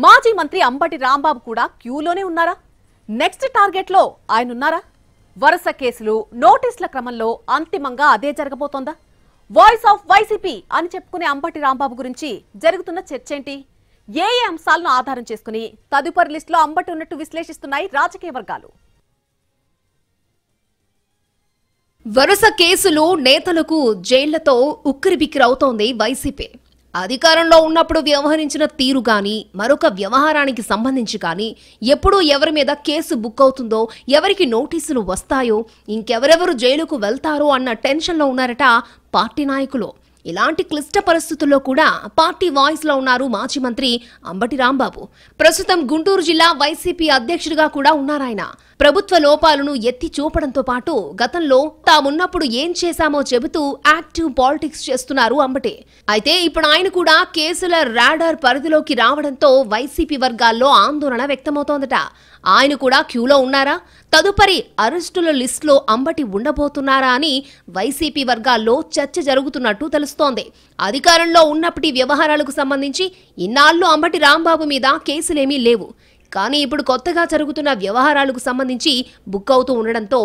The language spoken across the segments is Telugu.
మాజీ మంత్రి అంబటి రాంబాబు కూడా క్యూలోనే ఉన్నారా? నెక్స్ట్ టార్గెట్ లో ఆయన ఉన్నారా? వరుస కేసులు నోటీసుల క్రమంలో అంతిమంగా అదే జరగబోతోందా? వాయిస్ ఆఫ్ వైసీపీ అని చెప్పుకునే అంబటి రాంబాబు గురించి జరుగుతున్న చర్చ ఏంటి? ఏ అంశాలను ఆధారం చేసుకుని తదుపరి లిస్టులో అంబటి ఉన్నట్టు విశ్లేషిస్తున్నాయి రాజకీయ వర్గాలు. వరుస కేసులు నేతలకు జైళ్లతో ఉక్కిరిబిక్కిరవుతోంది వైసీపీ. అధికారంలో ఉన్నప్పుడు వ్యవహరించిన తీరు గాని, మరొక వ్యవహారానికి సంబంధించి కానీ ఎప్పుడు ఎవరి మీద కేసు బుక్ అవుతుందో, ఎవరికి నోటీసులు వస్తాయో, ఇంకెవరెవరు జైలుకు వెళ్తారో అన్న టెన్షన్లో ఉన్నారట పార్టీ నాయకులు. ఇలాంటి క్లిష్ట పరిస్థితుల్లో కూడా పార్టీ వాయిస్ లో ఉన్నారు మాజీ మంత్రి అంబటి రాంబాబు. ప్రస్తుతం గుంటూరు జిల్లా వైసీపీ అధ్యక్షుడిగా కూడా ఉన్నారాయన. ప్రభుత్వ లోపాలను ఎత్తి చూపడంతో పాటు గతంలో తామున్నప్పుడు ఏం చేశామో చెబుతూ యాక్టివ్ పాలిటిక్స్ చేస్తున్నారు అంబటి. అయితే ఇప్పుడు ఆయన కూడా కేసుల రాడార్ పరిధిలోకి రావడంతో వైసీపీ వర్గాల్లో ఆందోళన వ్యక్తమవుతోందట. ఆయన కూడా క్యూలో ఉన్నారా? తదుపరి అరెస్టుల లిస్టులో అంబటి ఉండబోతున్నారా అని వైసీపీ వర్గాల్లో చర్చ జరుగుతున్నట్టు తెలుస్తోంది. అధికారంలో ఉన్నప్పటి వ్యవహారాలకు సంబంధించి ఇన్నాళ్లు అంబటి రాంబాబు మీద కేసులేమీ లేవు. కానీ ఇప్పుడు కొత్తగా జరుగుతున్న వ్యవహారాలకు సంబంధించి బుక్ అవుతూ ఉండడంతో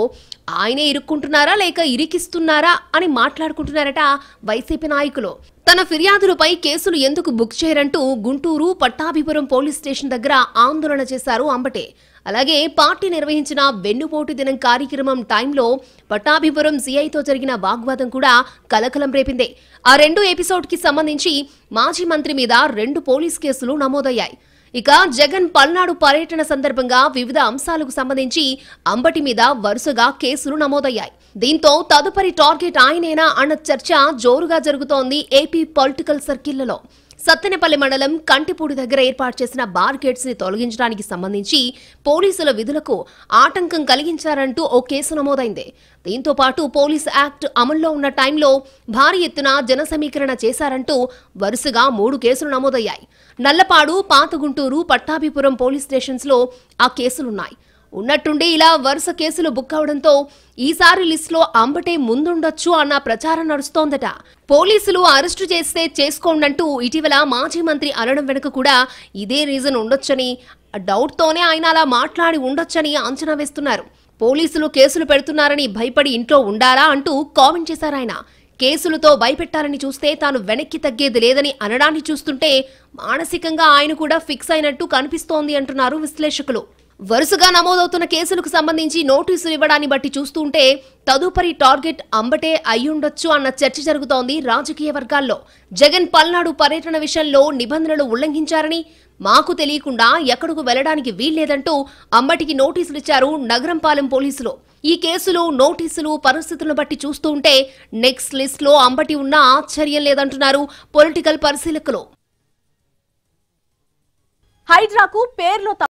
ఆయనే ఇరుక్కుంటున్నారా లేక ఇరికిస్తున్నారా అని మాట్లాడుకుంటున్నారట వైసీపీ నాయకులు. తన ఫిర్యాదులపై కేసులు ఎందుకు బుక్ చేయరంటూ గుంటూరు పట్టాభిపురం పోలీస్ స్టేషన్ దగ్గర ఆందోళన చేశారు అంబటి. అలాగే పార్టీ నిర్వహించిన వెన్నుపోటు దినం కార్యక్రమం టైంలో పట్టాభిపురం సీఐతో జరిగిన వాగ్వాదం కూడా కలకలం రేపింది. ఆ 2 ఎపిసోడ్కి సంబంధించి మాజీ మంత్రి మీద 2 పోలీస్ కేసులు నమోదయ్యాయి. ఇక జగన్ పల్నాడు పర్యటన సందర్భంగా వివిధ అంశాలకు సంబంధించి అంబటి మీద వరుసగా కేసులు నమోదయ్యాయి. దీంతో తదుపరి టార్గెట్ ఆయనేనా అన్న చర్చ జోరుగా జరుగుతోంది ఏపీ పొలిటికల్ సర్కిళ్లలో. సత్తెనపల్లి మండలం కంటిపూడి దగ్గర ఏర్పాటు చేసిన బార్గేట్స్ ని తొలగించడానికి సంబంధించి పోలీసుల విధులకు ఆటంకం కలిగించారంటూ ఓ కేసు నమోదైంది. దీంతో పాటు పోలీస్ యాక్ట్ అమల్లో ఉన్న టైంలో భారీ ఎత్తున జన సమీకరణ చేశారంటూ వరుసగా 3 కేసులు నమోదయ్యాయి. నల్లపాడు, పాత గుంటూరు, పట్టాభిపురం పోలీస్ స్టేషన్స్ లో ఆ కేసులున్నాయి. ఉన్నట్టుండి ఇలా వరుస కేసులు బుక్ అవడంతో ఈసారి లిస్టులో అంబటే ముందుండొచ్చు అన్న ప్రచారం నడుస్తోందట. పోలీసులు అరెస్టు చేస్తే చేసుకోండంటూ ఇటీవల మాజీ మంత్రి అనడం వెనుక కూడా ఇదే రీజన్ ఉండొచ్చని, డౌట్ తోనే ఆయన అలా మాట్లాడి ఉండొచ్చని అంచనా వేస్తున్నారు. పోలీసులు కేసులు పెడుతున్నారని భయపడి ఇంట్లో ఉండాలా అంటూ కామెంట్ చేశారాయన. కేసులతో భయపెట్టాలని చూస్తే తాను వెనక్కి తగ్గేది లేదని అనడాన్ని చూస్తుంటే మానసికంగా ఆయన కూడా ఫిక్స్ అయినట్టు కనిపిస్తోంది అంటున్నారు విశ్లేషకులు. వరుసగా నమోదవుతున్న కేసులకు సంబంధించి నోటీసులు ఇవ్వడాన్ని బట్టి చూస్తుంటే తదుపరి టార్గెట్ అంబటే అయ్యుండొచ్చు అన్న చర్చ జరుగుతోంది రాజకీయ వర్గాల్లో. జగన్ పల్నాడు పర్యటన విషయంలో నిబంధనలు ఉల్లంఘించారని, మాకు తెలియకుండా ఎక్కడకు వెళ్లడానికి వీల్లేదంటూ అంబటికి నోటీసులు ఇచ్చారు నగరంపాలెం పోలీసులు. ఈ కేసులు, నోటీసులు పరిస్థితులను బట్టి చూస్తుంటే నెక్స్ట్ లిస్ట్ లో అంబటి ఉన్నా ఆశ్చర్యం లేదంటున్నారు పొలిటికల్ పరిశీలకులు. హైడ్రాకు పేర్లో